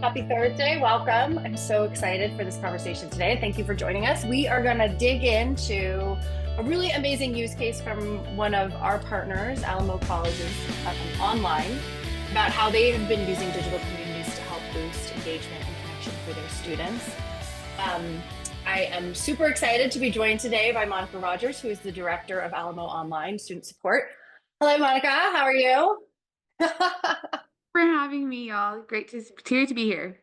Happy Thursday. Welcome. I'm so excited for this conversation today. Thank you for joining us. We are going to dig into a really amazing use case from one of our partners, Alamo Colleges Online, about how they have been using digital communities to help boost engagement and connection for their students. I am super excited to be joined today by Monica Rogers, who is the director of Alamo Online Student Support. Hello, Monica. How are you? For having me, y'all. Great to be here.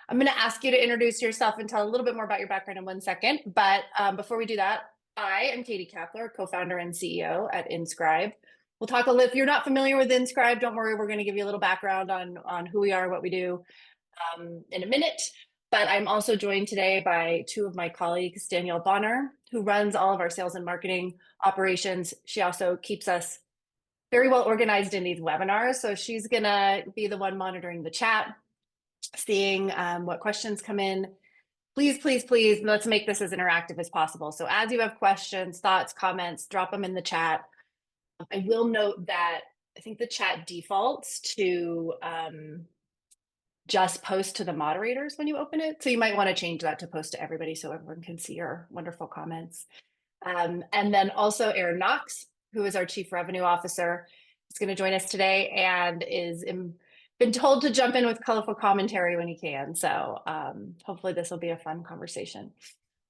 I'm going to ask you to introduce yourself and tell a little bit more about your background in 1 second. But before we do that, I am Katie Kapler, co-founder and CEO at Inscribe. We'll talk a little. If you're not familiar with Inscribe, don't worry. We're going to give you a little background on who we are, what we do in a minute. But I'm also joined today by two of my colleagues, Danielle Bonner, who runs all of our sales and marketing operations. She also keeps us very well organized in these webinars. So she's going to be the one monitoring the chat, seeing what questions come in. Please, please, please, let's make this as interactive as possible. So as you have questions, thoughts, comments, drop them in the chat. I will note that I think the chat defaults to just post to the moderators when you open it. So you might want to change that to post to everybody so everyone can see your wonderful comments. And then also Aaron Knox, who is our Chief Revenue Officer, is going to join us today and is been told to jump in with colorful commentary when he can. So hopefully this will be a fun conversation.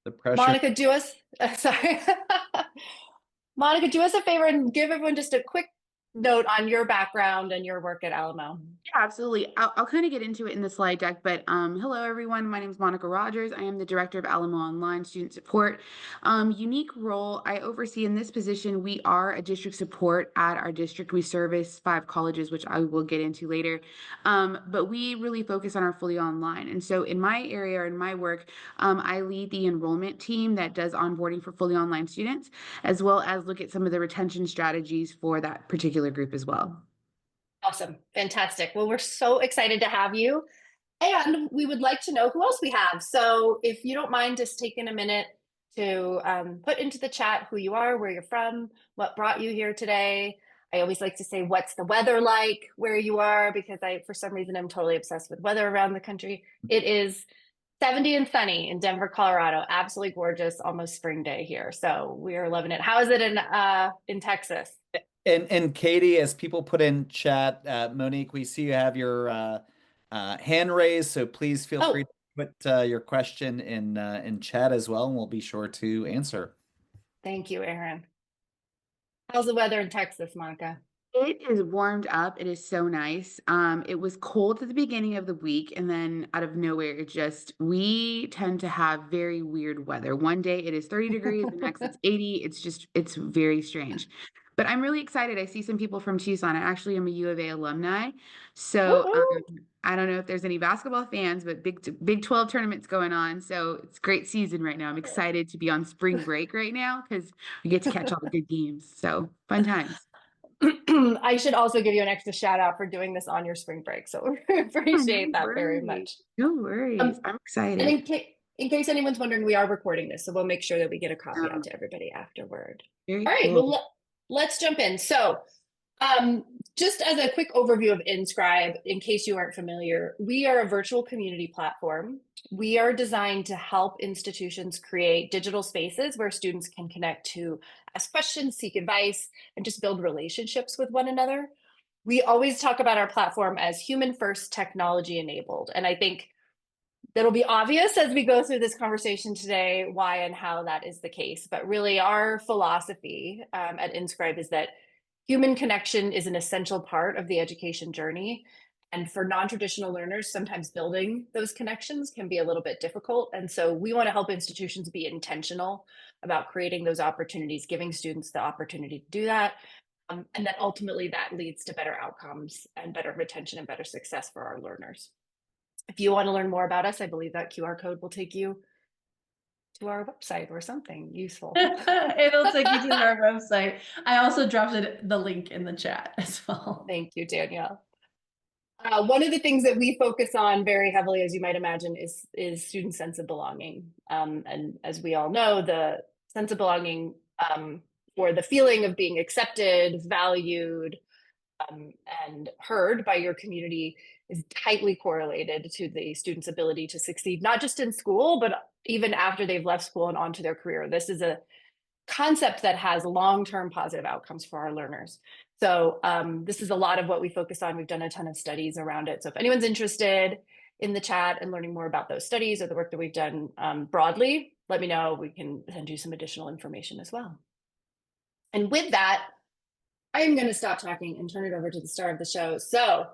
The pressure. Monica, do us Monica, do us a favor and give everyone just a quick note on your background and your work at Alamo. Yeah, absolutely. I'll kind of get into it in the slide deck, but hello, everyone. My name is Monica Rogers. I am the director of Alamo Online Student Support. Unique role I oversee in this position. We are a district support at our district. We service 5 colleges, which I will get into later. But we really focus on our fully online. And so in my area or in my work, I lead the enrollment team that does onboarding for fully online students, as well as look at some of the retention strategies for that particular group as well. Awesome. Fantastic. Well, we're so excited to have you. And we would like to know who else we have. So if you don't mind just taking a minute to put into the chat who you are, where you're from, what brought you here today. I always like to say, what's the weather like where you are? Because for some reason, I'm totally obsessed with weather around the country. It is 70 and sunny in Denver, Colorado. Absolutely gorgeous, almost spring day here. So we are loving it. How is it in Texas? And Katie, as people put in chat, Monique, we see you have your hand raised, so please feel free to put your question in chat as well, and we'll be sure to answer. Thank you, Aaron. How's the weather in Texas, Monica? It is warmed up. It is so nice. It was cold at the beginning of the week, and then out of nowhere, we tend to have very weird weather. One day it is 30 degrees, the next it's 80. It's very strange. But I'm really excited. I see some people from Tucson. I actually am a U of A alumni. So I don't know if there's any basketball fans, but Big 12 tournaments going on. So it's a great season right now. I'm excited to be on spring break right now because we get to catch all the good games. So fun times. I should also give you an extra shout out for doing this on your spring break. So we appreciate that very much. No worries. I'm excited. And in case anyone's wondering, we are recording this, so we'll make sure that we get a copy out to everybody afterward. All right, cool. Well, let's jump in. So just as a quick overview of Inscribe, in case you aren't familiar, we are a virtual community platform. We are designed to help institutions create digital spaces where students can connect to ask questions, seek advice, and just build relationships with one another. We always talk about our platform as human first, technology enabled. And I think that'll be obvious as we go through this conversation today, why and how that is the case. But really our philosophy at Inscribe is that human connection is an essential part of the education journey. And for non-traditional learners, sometimes building those connections can be a little bit difficult. And so we want to help institutions be intentional about creating those opportunities, giving students the opportunity to do that. And then ultimately that leads to better outcomes and better retention and better success for our learners. If you want to learn more about us, I believe that QR code will take you to our website or something useful. It'll take you to our website. I also dropped the link in the chat as well. Thank you, Danielle. One of the things that we focus on very heavily, as you might imagine, is student sense of belonging. And as we all know, the sense of belonging or the feeling of being accepted, valued, and heard by your community is tightly correlated to the student's ability to succeed, not just in school, but even after they've left school and onto their career. This is a concept that has long-term positive outcomes for our learners. So this is a lot of what we focus on. We've done a ton of studies around it. So if anyone's interested in the chat and learning more about those studies or the work that we've done broadly, let me know. We can send you some additional information as well. And with that, I'm going to stop talking and turn it over to the star of the show. So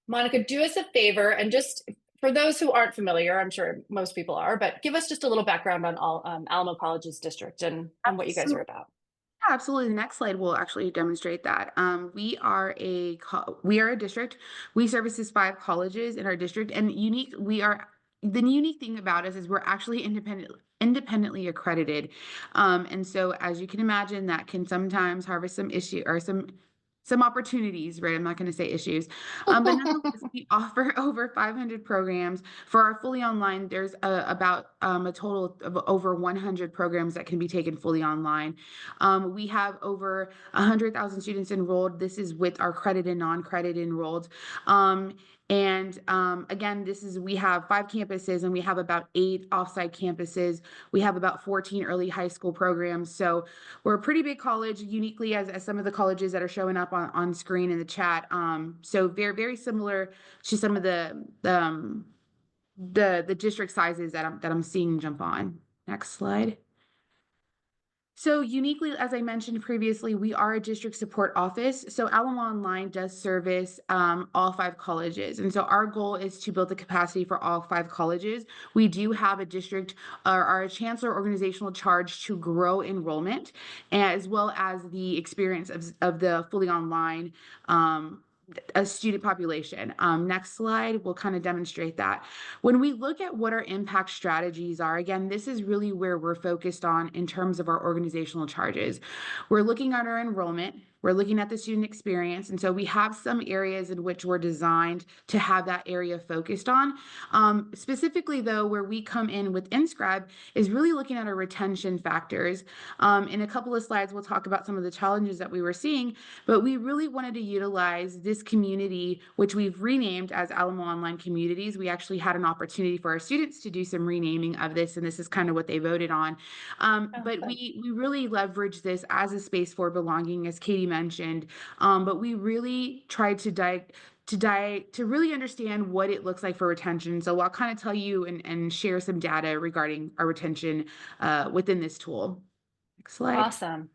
Monica, do us a favor, and just for those who aren't familiar, I'm sure most people are, but give us just a little background on Alamo Colleges District and what you guys are about. Yeah, absolutely. The next slide will actually demonstrate that. We are a district. We services 5 colleges in our district, and the unique thing about us is we're actually independently accredited. And so as you can imagine, that can sometimes harvest some issue or some opportunities, right? I'm not going to say issues, but nonetheless, we offer over 500 programs. For our fully online, there's about a total of over 100 programs that can be taken fully online. We have over 100,000 students enrolled. This is with our credit and non-credit enrolled. Again, we have 5 campuses and we have about 8 offsite campuses. We have about 14 early high school programs. So we're a pretty big college, uniquely as some of the colleges that are showing up on screen in the chat. So very, very similar to some of the district sizes that I'm seeing jump on. Next slide. So uniquely, as I mentioned previously, we are a district support office. So Alamo Online does service all 5 colleges. And so our goal is to build the capacity for all 5 colleges. We do have a district or our chancellor organizational charge to grow enrollment, as well as the experience of the fully online a student population. Next slide will kind of demonstrate that. When we look at what our impact strategies are, again, this is really where we're focused on in terms of our organizational charges. We're looking at our enrollment. We're looking at the student experience. And so we have some areas in which we're designed to have that area focused on. Specifically, though, where we come in with Inscribe is really looking at our retention factors. In a couple of slides, we'll talk about some of the challenges that we were seeing, but we really wanted to utilize this community, which we've renamed as Alamo Online Communities. We actually had an opportunity for our students to do some renaming of this, and this is kind of what they voted on. But we really leverage this as a space for belonging, as Katie mentioned, but we really tried to really understand what it looks like for retention. So I'll kind of tell you and share some data regarding our retention within this tool. Next slide. Awesome.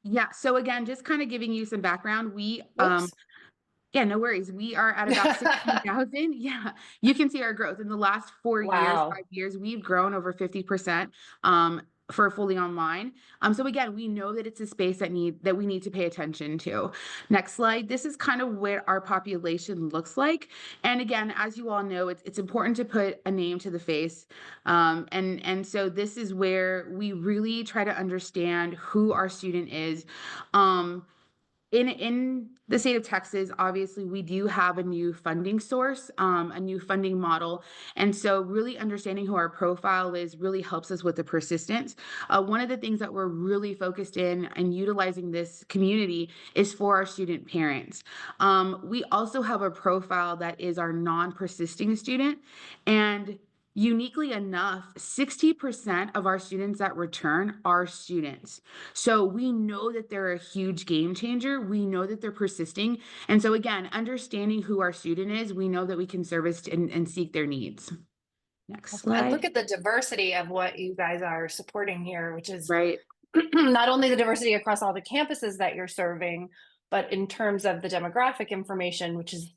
Yeah. So again, just kind of giving you some background, yeah, no worries. We are at about 16,000. Yeah, you can see our growth in the last 4 years, 5 years. We've grown over 50% for fully online. So again, we know that it's a space that we need to pay attention to. Next slide. This is kind of what our population looks like. And again, as you all know, it's important to put a name to the face. And so this is where we really try to understand who our student is. In the state of Texas, obviously, we do have a new funding source, a new funding model. And so really understanding who our profile is really helps us with the persistence. One of the things that we're really focused in and utilizing this community is for our student parents. We also have a profile that is our non-persisting student. And uniquely enough, 60% of our students that return are students. So we know that they're a huge game changer. We know that they're persisting. And so again, understanding who our student is, we know that we can service and seek their needs. Next slide. And look at the diversity of what you guys are supporting here, which is right. Not only the diversity across all the campuses that you're serving, but in terms of the demographic information, which is,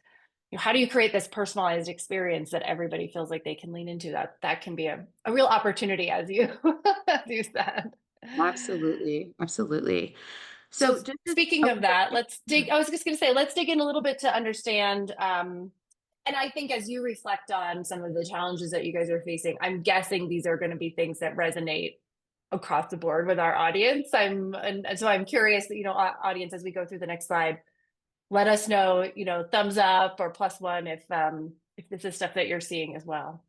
how do you create this personalized experience that everybody feels like they can lean into? That can be a real opportunity, as you as you said. Absolutely. So just speaking of that, I was just going to say, let's dig in a little bit to understand. And I think as you reflect on some of the challenges that you guys are facing, I'm guessing these are going to be things that resonate across the board with our audience. And so I'm curious, audience, as we go through the next slide, let us know, thumbs up or +1 if this is stuff that you're seeing as well.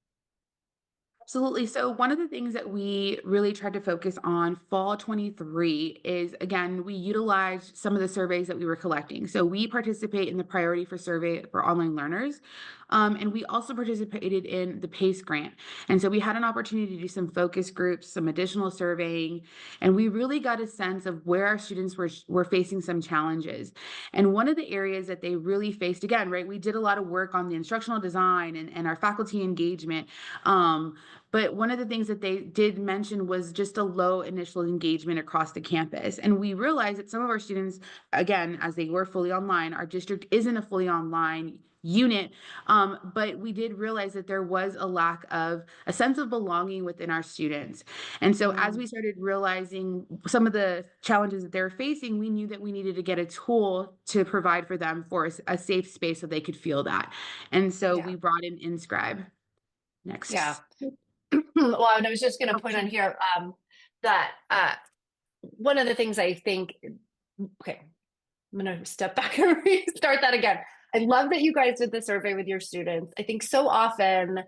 Absolutely. So one of the things that we really tried to focus on fall 23 is, again, we utilized some of the surveys that we were collecting. So we participate in the priority for survey for online learners. And we also participated in the PACE grant. And so we had an opportunity to do some focus groups, some additional surveying, and we really got a sense of where our students were facing some challenges. And one of the areas that they really faced, again, right, we did a lot of work on the instructional design and our faculty engagement. But one of the things that they did mention was just a low initial engagement across the campus. And we realized that some of our students, again, as they were fully online, our district isn't a fully online unit, but we did realize that there was a lack of a sense of belonging within our students. And so as we started realizing some of the challenges that they're facing, we knew that we needed to get a tool to provide for them for a safe space so they could feel that. And so we brought in Inscribe. Next. Yeah. Well, and I was just going to put on here that one of the things I think, okay, I'm going to step back and restart that again. I love that you guys did the survey with your students. I think so often,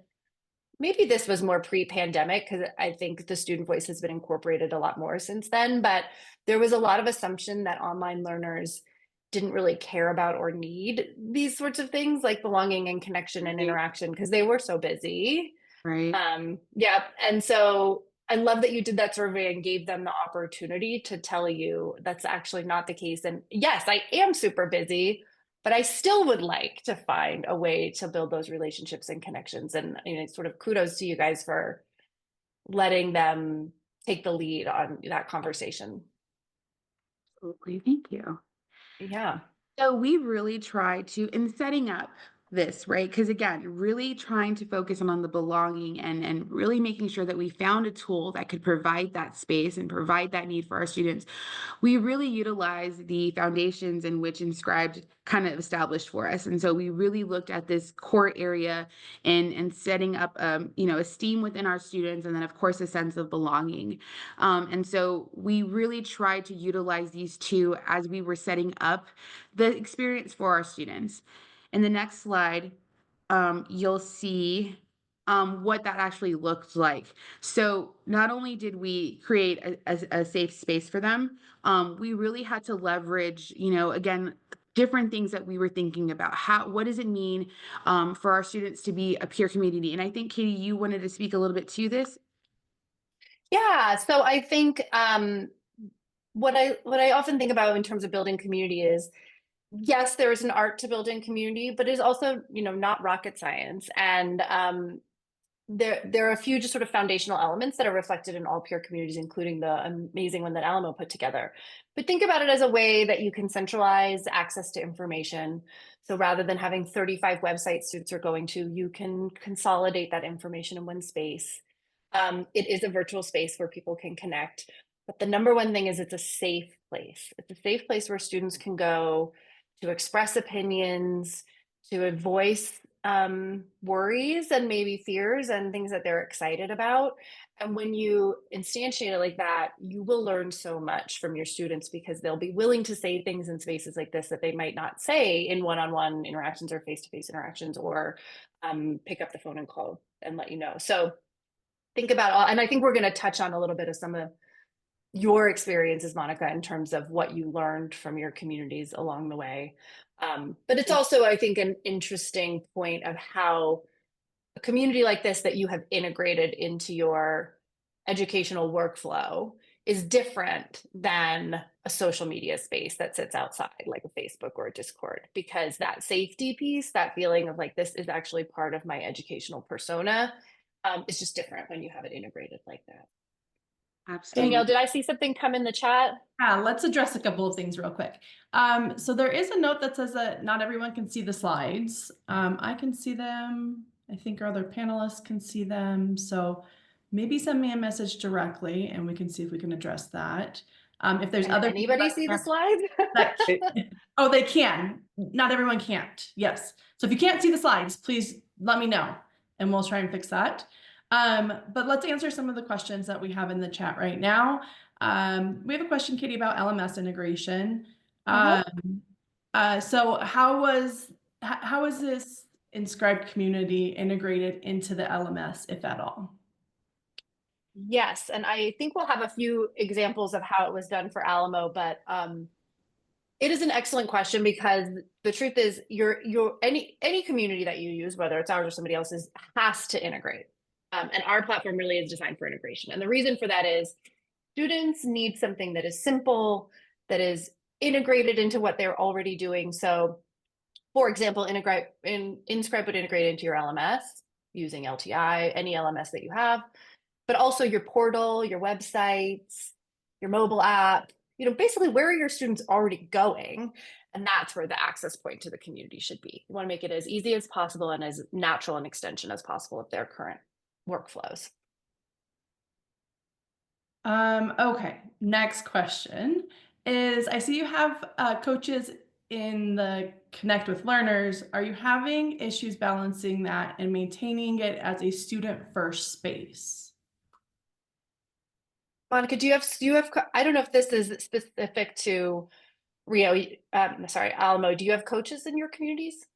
maybe this was more pre-pandemic because I think the student voice has been incorporated a lot more since then, but there was a lot of assumption that online learners didn't really care about or need these sorts of things like belonging and connection and interaction because they were so busy. Right. Yeah. And so I love that you did that survey and gave them the opportunity to tell you that's actually not the case. And yes, I am super busy, but I still would like to find a way to build those relationships and connections. And sort of kudos to you guys for letting them take the lead on that conversation. Absolutely. Thank you. Yeah. So we really try to, in setting up this, right? Because again, really trying to focus on the belonging and really making sure that we found a tool that could provide that space and provide that need for our students. We really utilize the foundations in which Inscribed kind of established for us. And so we really looked at this core area and setting up, esteem within our students, and then of course a sense of belonging. And so we really tried to utilize these two as we were setting up the experience for our students. In the next slide, you'll see what that actually looked like. So not only did we create a safe space for them, we really had to leverage, again, different things that we were thinking about. What does it mean for our students to be a peer community? And I think, Katie, you wanted to speak a little bit to this. Yeah. So I think what I often think about in terms of building community is, yes, there is an art to building community, but it's also, not rocket science. And there are a few just sort of foundational elements that are reflected in all peer communities, including the amazing one that Alamo put together. But think about it as a way that you can centralize access to information. So rather than having 35 websites students are going to, you can consolidate that information in one space. It is a virtual space where people can connect. But the number one thing is it's a safe place. It's a safe place where students can go to express opinions, to voice worries and maybe fears and things that they're excited about. And when you instantiate it like that, you will learn so much from your students because they'll be willing to say things in spaces like this that they might not say in one-on-one interactions or face-to-face interactions, or pick up the phone and call and let you know. So think about all, and I think we're going to touch on a little bit of some of your experiences, Monica, in terms of what you learned from your communities along the way. But it's also, I think, an interesting point of how a community like this that you have integrated into your educational workflow is different than a social media space that sits outside like a Facebook or a Discord, because that safety piece, that feeling of like, this is actually part of my educational persona, is just different when you have it integrated like that. Absolutely. Danielle, did I see something come in the chat? Yeah, let's address a couple of things real quick. So there is a note that says that not everyone can see the slides. I can see them. I think our other panelists can see them. So maybe send me a message directly and we can see if we can address that. If there's other anybody see the slides? Oh, they can. Not everyone can't. Yes. So if you can't see the slides, please let me know and we'll try and fix that. But let's answer some of the questions that we have in the chat right now. We have a question, Katie, about LMS integration. So how is this Inscribed community integrated into the LMS, if at all? Yes, and I think we'll have a few examples of how it was done for Alamo, but it is an excellent question because the truth is any community that you use, whether it's ours or somebody else's, has to integrate. And our platform really is designed for integration. And the reason for that is students need something that is simple, that is integrated into what they're already doing. So for example, Inscribe would integrate into your LMS using LTI, any LMS that you have, but also your portal, your websites, your mobile app, basically where are your students already going? And that's where the access point to the community should be. You want to make it as easy as possible and as natural an extension as possible of their current workflows. Okay, next question is, I see you have coaches in the Connect with Learners. Are you having issues balancing that and maintaining it as a student-first space? Monica, do you have, I don't know if this is specific to Alamo, do you have coaches in your communities?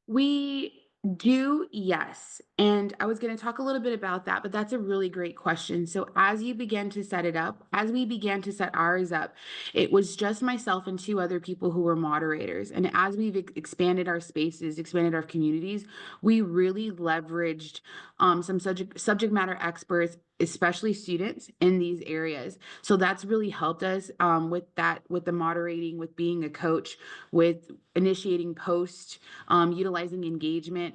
We do, yes. And I was going to talk a little bit about that, but that's a really great question. So as you began to set it up, as we began to set ours up, it was just myself and two other people who were moderators. And as we've expanded our spaces, expanded our communities, we really leveraged some subject matter experts, especially students in these areas. So that's really helped us with the moderating, with being a coach, with initiating posts, utilizing engagement.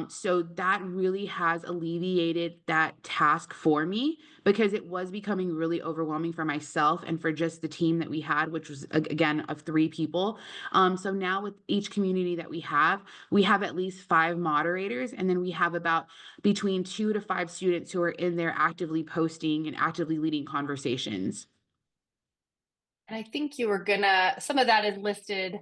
So that really has alleviated that task for me because it was becoming really overwhelming for myself and for just the team that we had, which was again of 3 people. So now with each community that we have at least 5 moderators, and then we have about between 2 to 5 students who are in there actively posting and actively leading conversations. And I think some of that is listed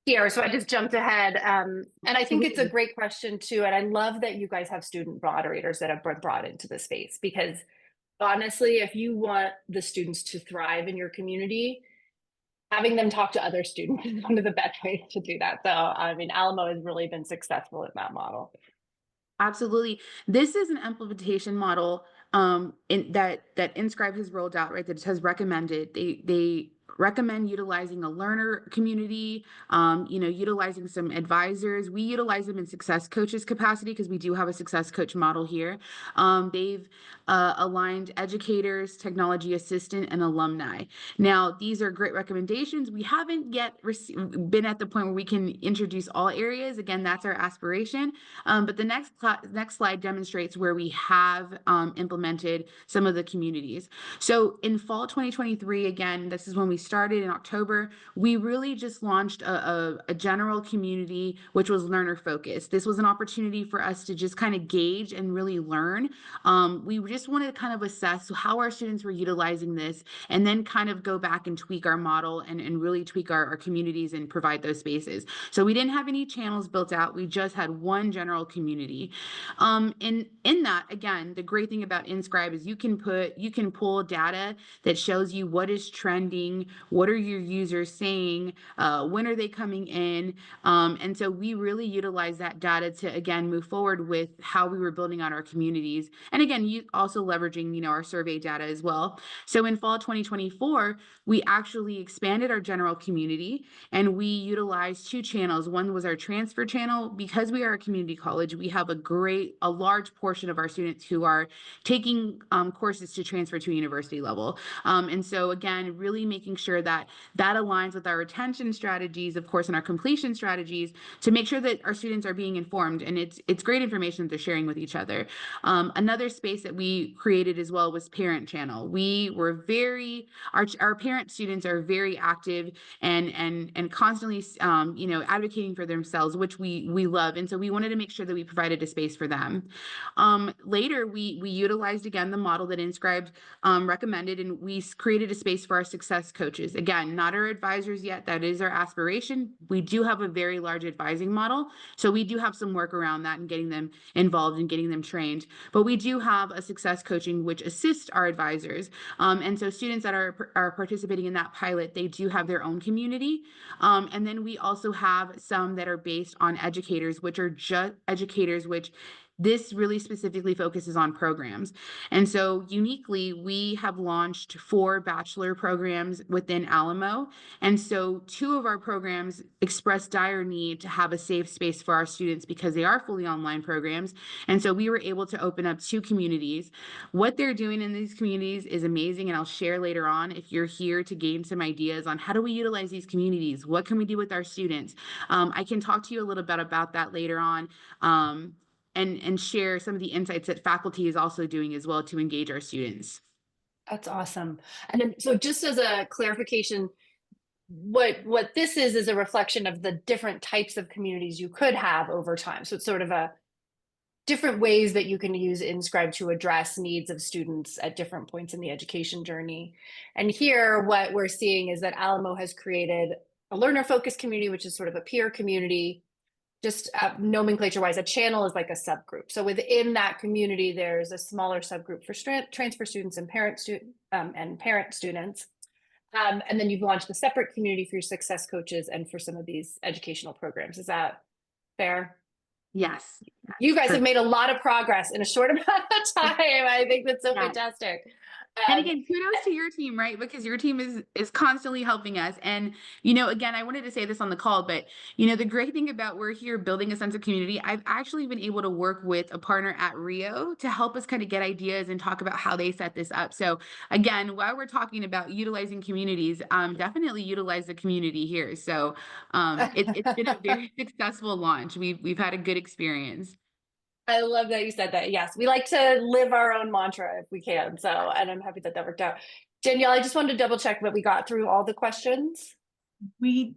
here, so I just jumped ahead. And I think it's a great question too. And I love that you guys have student moderators that have been brought into the space, because honestly, if you want the students to thrive in your community, having them talk to other students is one of the best ways to do that. So, I mean, Alamo has really been successful in that model. Absolutely. This is an implementation model that Inscribe has rolled out, right? That it has recommended. They recommend utilizing a learner community, utilizing some advisors. We utilize them in success coaches capacity because we do have a success coach model here. They've aligned educators, technology assistant, and alumni. Now, these are great recommendations. We haven't yet been at the point where we can introduce all areas. Again, that's our aspiration. But the next slide demonstrates where we have implemented some of the communities. So in fall 2023, again, this is when we started in October, we really just launched a general community, which was learner focused. This was an opportunity for us to just kind of gauge and really learn. We just wanted to kind of assess how our students were utilizing this, and then kind of go back and tweak our model and really tweak our communities and provide those spaces. So we didn't have any channels built out. We just had one general community. In that, again, the great thing about Inscribe is you can pull data that shows you what is trending, what are your users saying, when are they coming in, and so we really utilize that data to again move forward with how we were building out our communities, and again, you also leveraging our survey data as well. So in fall 2024, we actually expanded our general community and we utilized 2 channels. One was our transfer channel. Because we are a community college, we have a large portion of our students who are taking courses to transfer to a university level. And so again, really making sure that aligns with our retention strategies, of course, and our completion strategies to make sure that our students are being informed, and it's great information that they're sharing with each other. Another space that we created as well was parent channel. We were our parent students are very active and constantly advocating for themselves, which we love, and so we wanted to make sure that we provided a space for them. Later, we utilized again the model that Inscribed recommended, and we created a space for our success coaches. Again, not our advisors yet. That is our aspiration. We do have a very large advising model, so we do have some work around that and getting them involved and getting them trained. But we do have a success coaching which assists our advisors, and so students that are participating in that pilot, they do have their own community, and then we also have some that are based on educators, which are just educators which this really specifically focuses on programs. And so uniquely, we have launched 4 bachelor programs within Alamo. And so 2 of our programs express dire need to have a safe space for our students because they are fully online programs. And so we were able to open up 2 communities. What they're doing in these communities is amazing. And I'll share later on if you're here to gain some ideas on how do we utilize these communities? What can we do with our students? I can talk to you a little bit about that later on. And share some of the insights that faculty is also doing as well to engage our students. That's awesome. And then, so just as a clarification, what this is a reflection of the different types of communities you could have over time. So it's sort of a different ways that you can use Inscribe to address needs of students at different points in the education journey. And here, what we're seeing is that Alamo has created a learner-focused community, which is sort of a peer community. Just nomenclature-wise, a channel is like a subgroup. So within that community, there's a smaller subgroup for transfer students and parent students. And then you've launched a separate community for your success coaches and for some of these educational programs. Is that fair? Yes. You guys have made a lot of progress in a short amount of time. I think that's so fantastic. And again, kudos to your team, right? Because your team is constantly helping us. And, again, I wanted to say this on the call, but, the great thing about we're here building a sense of community, I've actually been able to work with a partner at Rio to help us kind of get ideas and talk about how they set this up. So again, while we're talking about utilizing communities, definitely utilize the community here. So it's been a very successful launch. We've had a good experience. I love that you said that. Yes, we like to live our own mantra if we can. So, and I'm happy that that worked out. Danielle, I just wanted to double check that we got through all the questions. We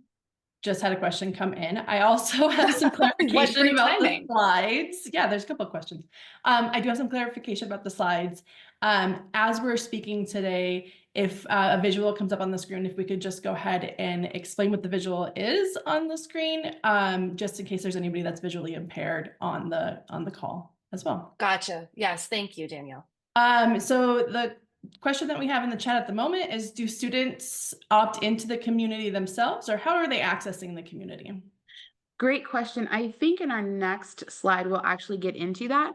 just had a question come in. I also have some clarification about the slides. Yeah, there's a couple of questions. I do have some clarification about the slides. As we're speaking today, if a visual comes up on the screen, if we could just go ahead and explain what the visual is on the screen, just in case there's anybody that's visually impaired on the call as well. Gotcha. Yes, thank you, Danielle. So the question that we have in the chat at the moment is, do students opt into the community themselves, or how are they accessing the community? Great question. I think in our next slide, we'll actually get into that.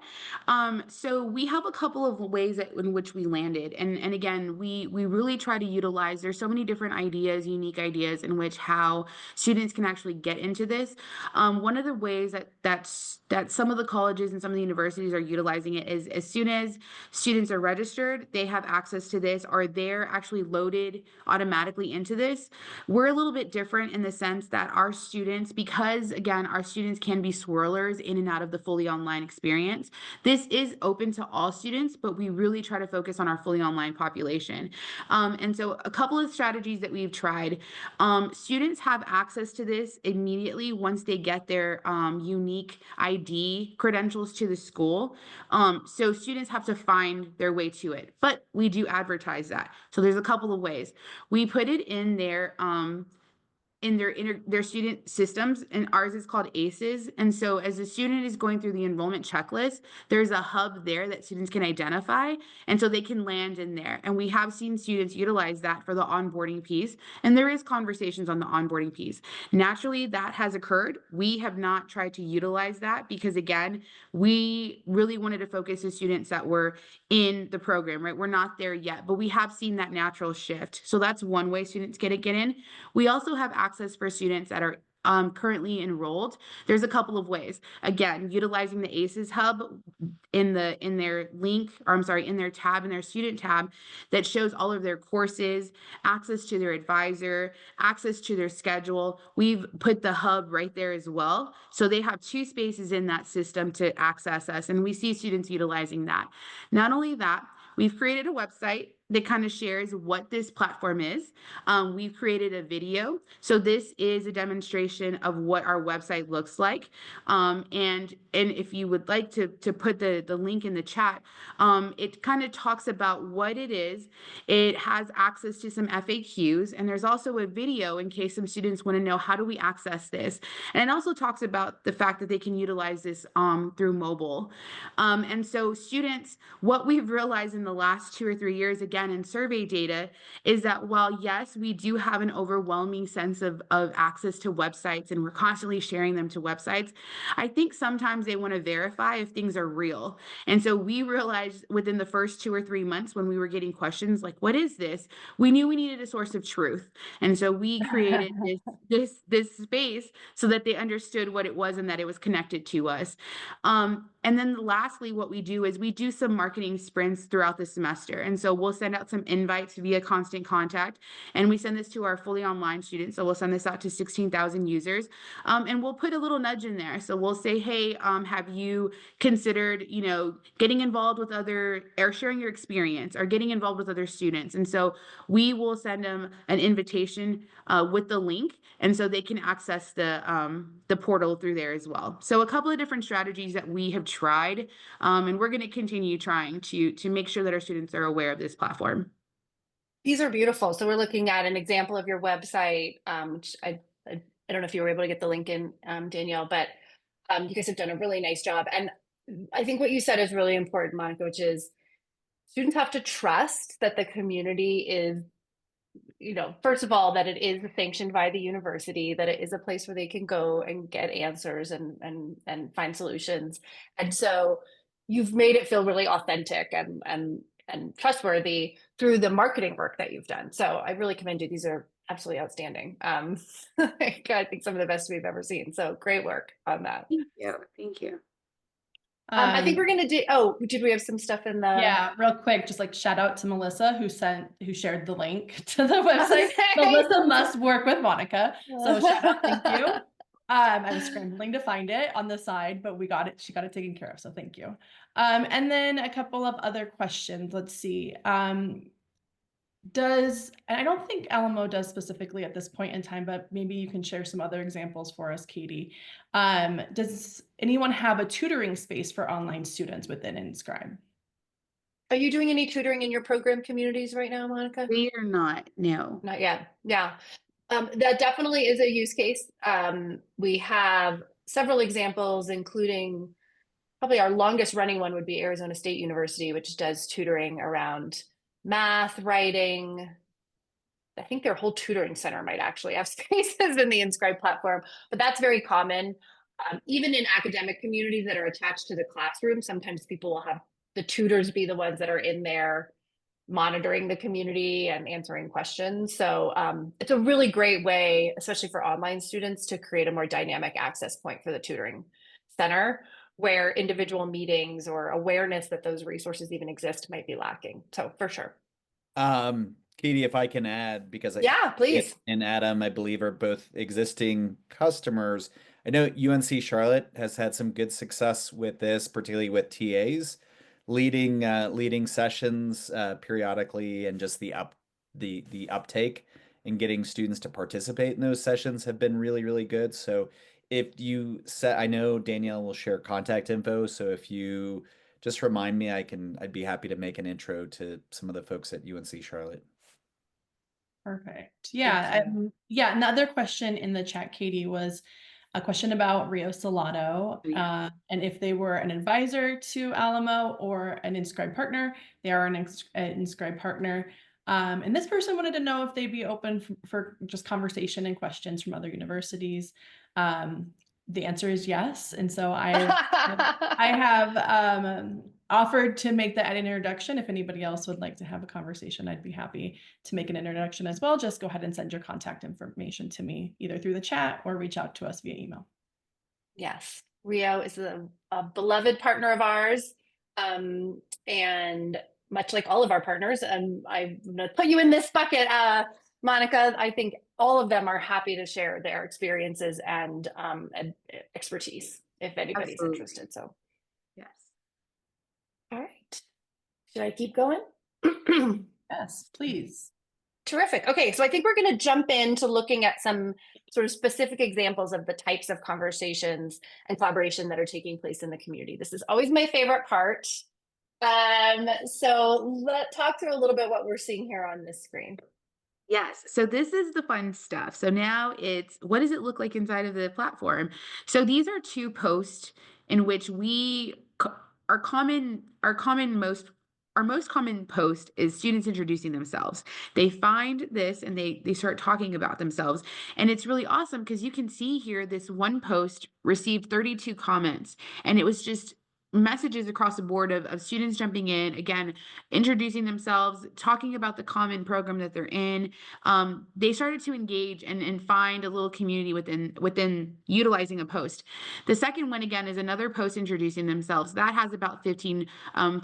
So we have a couple of ways in which we landed. And again, we really try to utilize, there's so many different ideas, unique ideas in which how students can actually get into this. One of the ways that some of the colleges and some of the universities are utilizing it is as soon as students are registered, they have access to this, or they're actually loaded automatically into this. We're a little bit different in the sense that our students, because again, our students can be swirlers in and out of the fully online experience. This is open to all students, but we really try to focus on our fully online population. And so a couple of strategies that we've tried, students have access to this immediately once they get their unique ID credentials to the school. So students have to find their way to it, but we do advertise that. So there's a couple of ways. We put it in their student systems, and ours is called ACEs. And so as a student is going through the enrollment checklist, there's a hub there that students can identify, and so they can land in there. And we have seen students utilize that for the onboarding piece, and there is conversations on the onboarding piece. Naturally, that has occurred. We have not tried to utilize that because, again, we really wanted to focus on students that were in the program, right? We're not there yet, but we have seen that natural shift. So that's one way students get in. We also have access for students that are currently enrolled. There's a couple of ways. Again, utilizing the ACEs hub in their link, or I'm sorry, in their tab, in their student tab, that shows all of their courses, access to their advisor, access to their schedule. We've put the hub right there as well. So they have 2 spaces in that system to access us, and we see students utilizing that. Not only that, we've created a website that kind of shares what this platform is. We've created a video. So this is a demonstration of what our website looks like. And if you would like to put the link in the chat, it kind of talks about what it is. It has access to some FAQs, and there's also a video in case some students want to know, how do we access this? And it also talks about the fact that they can utilize this through mobile. And so students, what we've realized in the last 2 or 3 years, again, again in survey data is that while, yes, we do have an overwhelming sense of access to websites and we're constantly sharing them to websites, I think sometimes they want to verify if things are real. And so we realized within the first 2 or 3 months when we were getting questions like, what is this? We knew we needed a source of truth. And so we created this space so that they understood what it was and that it was connected to us. And then lastly, what we do is we do some marketing sprints throughout the semester. And so we'll send out some invites via Constant Contact, and we send this to our fully online students. So we'll send this out to 16,000 users, and we'll put a little nudge in there. So we'll say, hey, have you considered, getting involved with other, or sharing your experience, or getting involved with other students? And so we will send them an invitation with the link, and so they can access the portal through there as well. So a couple of different strategies that we have tried, and we're going to continue trying to make sure that our students are aware of this platform. These are beautiful. So we're looking at an example of your website, which I don't know if you were able to get the link in, Danielle, but you guys have done a really nice job. And I think what you said is really important, Monica, which is students have to trust that the community is, first of all, that it is sanctioned by the university, that it is a place where they can go and get answers and find solutions. And so you've made it feel really authentic and trustworthy through the marketing work that you've done. So I really commend you. These are absolutely outstanding. I think some of the best we've ever seen. So great work on that. Thank you. Thank you. I think we're gonna do. Oh, did we have some stuff in the? Yeah, real quick, just like shout out to Melissa who shared the link to the website. Melissa must work with Monica, so shout out, thank you. I was scrambling to find it on the side, but we got it. She got it taken care of, so thank you. And then a couple of other questions. Let's see. And I don't think Alamo does specifically at this point in time, but maybe you can share some other examples for us, Katie. Does anyone have a tutoring space for online students within Inscribe? Are you doing any tutoring in your program communities right now, Monica? We are not, no. Not yet. Yeah. That definitely is a use case. We have several examples, including probably our longest running one would be Arizona State University, which does tutoring around math, writing. I think their whole tutoring center might actually have spaces in the Inscribe platform, but that's very common. Even in academic communities that are attached to the classroom, sometimes people will have the tutors be the ones that are in there monitoring the community and answering questions. So it's a really great way, especially for online students, to create a more dynamic access point for the tutoring center, where individual meetings or awareness that those resources even exist might be lacking. So for sure. Katie, if I can add, because please. And Adam, I believe, are both existing customers. I know UNC Charlotte has had some good success with this, particularly with TAs leading sessions periodically, and just the uptake and getting students to participate in those sessions have been really, really good. So if you set, I know Danielle will share contact info. So if you just remind me, I'd be happy to make an intro to some of the folks at UNC Charlotte. Perfect. Yeah. Yeah. Another question in the chat, Katie, was a question about Rio Salado, and if they were an advisor to Alamo or an Inscribe partner. They are an Inscribe partner. And this person wanted to know if they'd be open for just conversation and questions from other universities. The answer is yes. And so I have offered to make that introduction. If anybody else would like to have a conversation, I'd be happy to make an introduction as well. Just go ahead and send your contact information to me, either through the chat or reach out to us via email. Yes, Rio is a beloved partner of ours. And much like all of our partners, and I'm going to put you in this bucket, Monica, I think all of them are happy to share their experiences and expertise if anybody's interested. So, yes. All right. Should I keep going? Yes, please. Terrific. Okay, so I think we're going to jump into looking at some sort of specific examples of the types of conversations and collaboration that are taking place in the community. This is always my favorite part. So let's talk through a little bit what we're seeing here on this screen. Yes. So this is the fun stuff. So now it's, what does it look like inside of the platform? So these are 2 posts in which we our common most our most common post is students introducing themselves. They find this and they start talking about themselves. And it's really awesome because you can see here this one post received 32 comments, and it was just messages across the board of students jumping in, again, introducing themselves, talking about the common program that they're in. They started to engage and find a little community within utilizing a post. The second one, again, is another post introducing themselves. That has about 15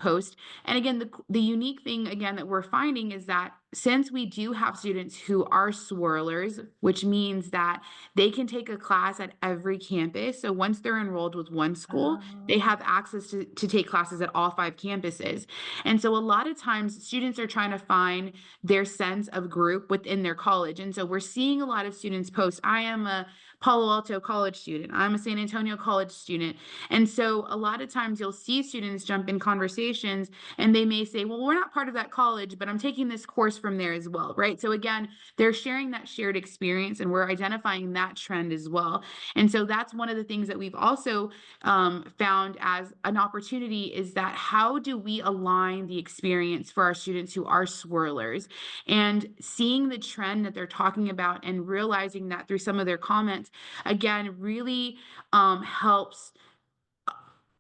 posts. And again, the unique thing, again, that we're finding is that since we do have students who are swirlers, which means that they can take a class at every campus. So once they're enrolled with one school, they have access to take classes at all 5 campuses. And so a lot of times students are trying to find their sense of group within their college. And so we're seeing a lot of students post, I am a Palo Alto College student, I'm a San Antonio College student. And so a lot of times you'll see students jump in conversations and they may say, well, we're not part of that college, but I'm taking this course from there as well, right? So again, they're sharing that shared experience and we're identifying that trend as well. And so that's one of the things that we've also found as an opportunity is that how do we align the experience for our students who are swirlers, and seeing the trend that they're talking about and realizing that through some of their comments, again, really helps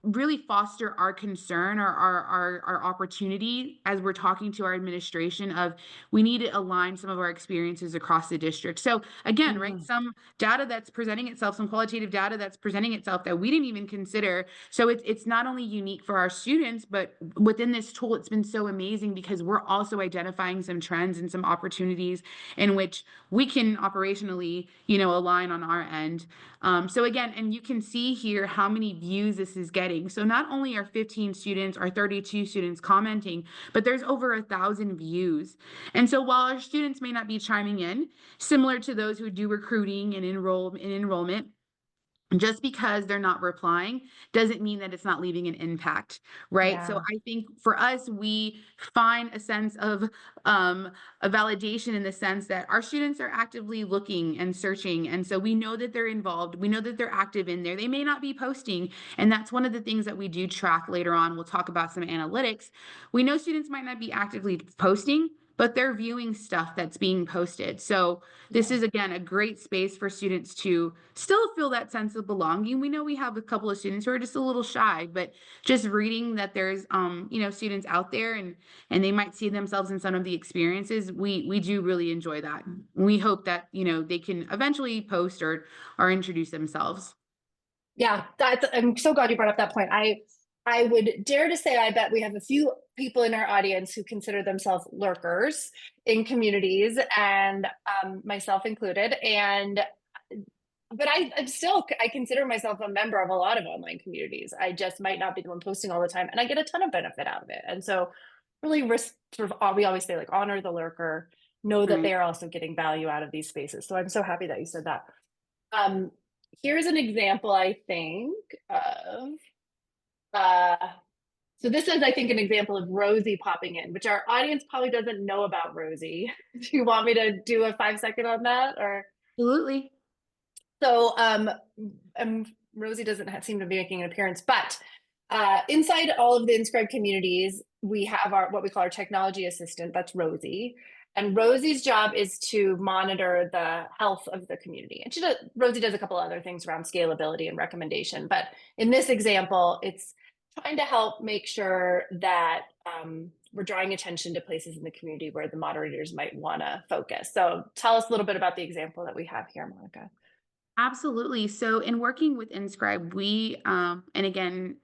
really foster our concern or our opportunity as we're talking to our administration of we need to align some of our experiences across the district. So again, right, some data that's presenting itself, some qualitative data that's presenting itself that we didn't even consider. So it's not only unique for our students, but within this tool, it's been so amazing because we're also identifying some trends and some opportunities in which we can operationally, align on our end. So again, and you can see here how many views this is getting. So not only are 15 students or 32 students commenting, but there's over 1,000 views. And so while our students may not be chiming in, similar to those who do recruiting and enrollment, just because they're not replying doesn't mean that it's not leaving an impact, right? Yeah. So I think for us, we find a sense of a validation in the sense that our students are actively looking and searching. And so we know that they're involved. We know that they're active in there. They may not be posting. And that's one of the things that we do track later on. We'll talk about some analytics. We know students might not be actively posting, but they're viewing stuff that's being posted. So this is, again, a great space for students to still feel that sense of belonging. We know we have a couple of students who are just a little shy, but just reading that there's, students out there and they might see themselves in some of the experiences, we do really enjoy that. We hope that, they can eventually post or introduce themselves. Yeah, I'm so glad you brought up that point. I would dare to say I bet we have a few people in our audience who consider themselves lurkers in communities, and myself included. But I consider myself a member of a lot of online communities. I just might not be the one posting all the time, and I get a ton of benefit out of it. And so really we always say, like, honor the lurker, know that they are also getting value out of these spaces. So I'm so happy that you said that. Here's an example, I think, of so this is, I think, an example of Rosie popping in, which our audience probably doesn't know about Rosie. Do you want me to do a 5-second on that, or? Absolutely. So Rosie doesn't seem to be making an appearance, but inside all of the Inscribe communities, we have what we call our technology assistant. That's Rosie. And Rosie's job is to monitor the health of the community. And Rosie does a couple other things around scalability and recommendation. But in this example, it's trying to help make sure that we're drawing attention to places in the community where the moderators might want to focus. So tell us a little bit about the example that we have here, Monica. Absolutely. So in working with Inscribe, we, and again,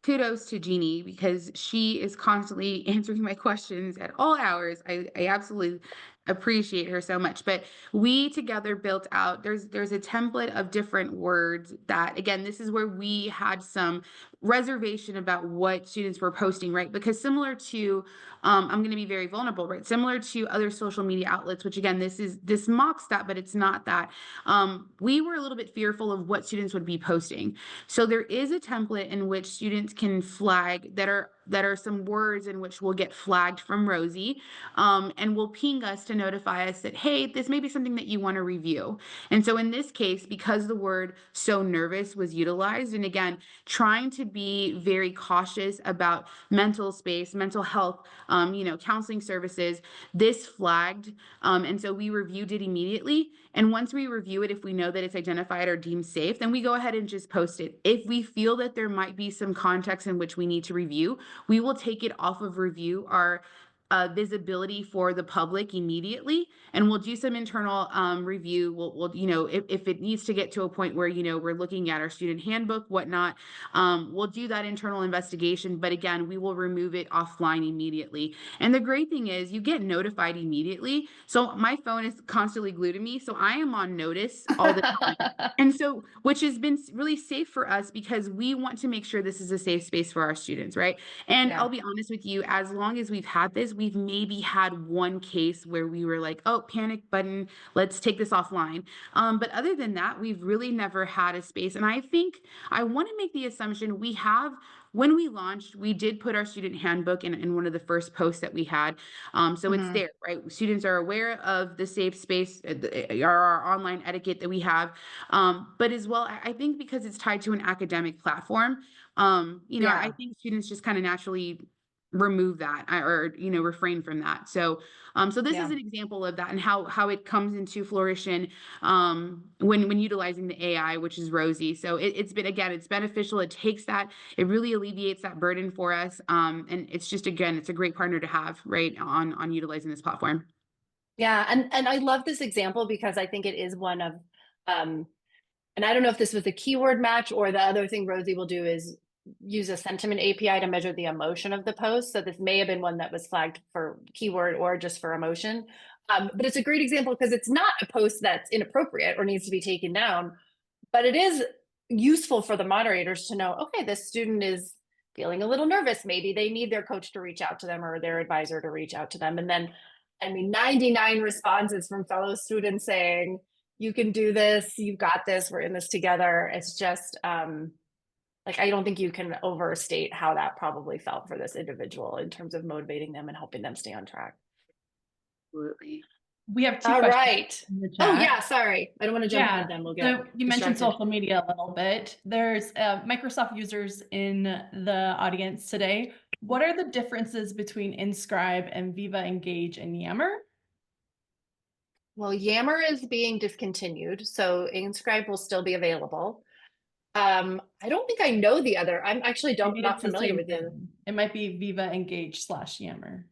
kudos to Jeannie because she is constantly answering my questions at all hours. I absolutely appreciate her so much. But we together built out, there's a template of different words that, again, this is where we had some reservation about what students were posting, right? Because similar to, I'm going to be very vulnerable, right? Similar to other social media outlets, which again, this mocks that, but it's not that. We were a little bit fearful of what students would be posting. So there is a template in which students can flag that are that are some words in which will get flagged from Rosie, and will ping us to notify us that, hey, this may be something that you want to review. And so in this case, because the word "so nervous" was utilized, and again, trying to be very cautious about mental space, mental health, counseling services, this flagged. And so we reviewed it immediately. And once we review it, if we know that it's identified or deemed safe, then we go ahead and just post it. If we feel that there might be some context in which we need to review, we will take it off of review, our visibility for the public immediately, and we'll do some internal review. We'll if it needs to get to a point where we're looking at our student handbook, whatnot, we'll do that internal investigation. But again, we will remove it offline immediately. And the great thing is you get notified immediately. So my phone is constantly glued to me, so I am on notice all the time. And so, which has been really safe for us because we want to make sure this is a safe space for our students, right? And Yeah. I'll be honest with you, as long as we've had this, we've maybe had one case where we were like, oh, panic button, let's take this offline. But other than that, we've really never had a space. And I think I want to make the assumption we have, when we launched, we did put our student handbook in one of the first posts that we had. So it's there, right? Students are aware of the safe space, our online etiquette that we have. But as well, I think because it's tied to an academic platform, I think students just kind of naturally remove that or refrain from that. So this is an example of that and how it comes into fruition when utilizing the AI, which is Rosie. So it's beneficial. It takes that, it really alleviates that burden for us, and it's just, again, it's a great partner to have, right, on utilizing this platform. Yeah, and I love this example because I think it is one of and I don't know if this was a keyword match, or the other thing Rosie will do is use a sentiment API to measure the emotion of the post. So this may have been one that was flagged for keyword or just for emotion. But it's a great example because it's not a post that's inappropriate or needs to be taken down, but it is useful for the moderators to know, okay, this student is feeling a little nervous. Maybe they need their coach to reach out to them or their advisor to reach out to them. And then, 99 responses from fellow students saying, you can do this, you've got this, we're in this together. It's just I don't think you can overstate how that probably felt for this individual in terms of motivating them and helping them stay on track. Absolutely. We have two All questions right. in the chat. Oh yeah, sorry. I don't want to jump ahead then. We'll get So you mentioned distracted. social media a little bit. There's Microsoft users in the audience today. What are the differences between Inscribe and Viva Engage and Yammer? Well, Yammer is being discontinued, so Inscribe will still be available. I don't think I know the other. I'm actually not familiar with the other. It might be Viva Engage / Yammer.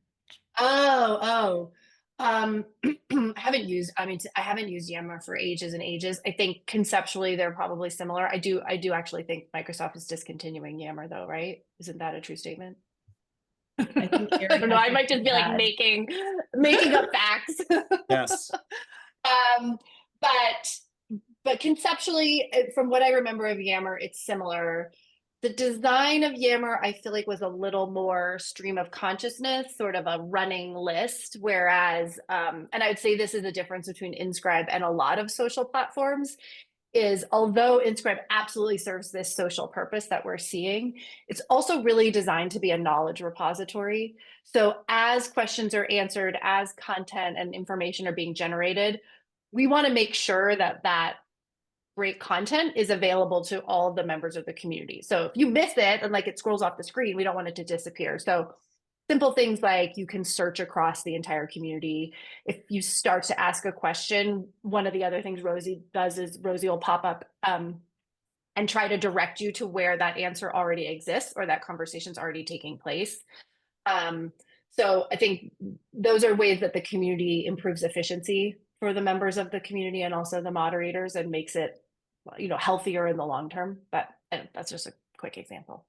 I haven't used Yammer for ages and ages. I think conceptually they're probably similar. I do actually think Microsoft is discontinuing Yammer though, right? Isn't that a true statement? I don't know. I might just be like making up facts. Yes. But conceptually, from what I remember of Yammer, it's similar. The design of Yammer, I feel like, was a little more stream of consciousness, sort of a running list. Whereas, and I would say this is a difference between Inscribe and a lot of social platforms, is although Inscribe absolutely serves this social purpose that we're seeing, it's also really designed to be a knowledge repository. So as questions are answered, as content and information are being generated, we want to make sure that great content is available to all of the members of the community. So if you miss it and it scrolls off the screen, we don't want it to disappear. So simple things like you can search across the entire community. If you start to ask a question, one of the other things Rosie does is Rosie will pop up and try to direct you to where that answer already exists or that conversation's already taking place. So I think those are ways that the community improves efficiency for the members of the community and also the moderators, and makes it, healthier in the long term. But that's just a quick example.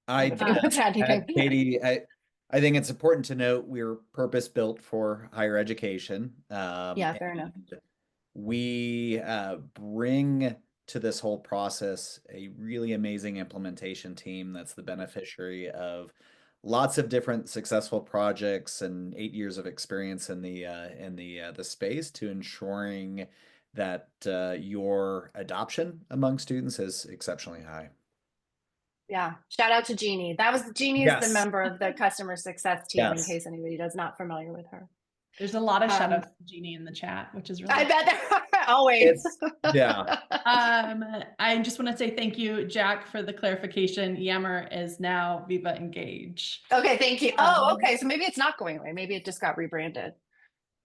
Katie, I think it's important to note we're purpose built for higher education. Yeah, fair enough. We bring to this whole process a really amazing implementation team that's the beneficiary of lots of different successful projects and 8 years of experience in the space, to ensuring that your adoption among students is exceptionally high. Yeah. Shout out to Jeannie. Jeannie is the Yes. member of the customer success team, in Yes. case anybody is not familiar with her. There's a lot of shout outs to Jeannie in the chat, which is really I bet there are always. Yeah. I just want to say thank you, Jack, for the clarification. Yammer is now Viva Engage. Okay, thank you. Oh, okay. So maybe it's not going away. Maybe it just got rebranded.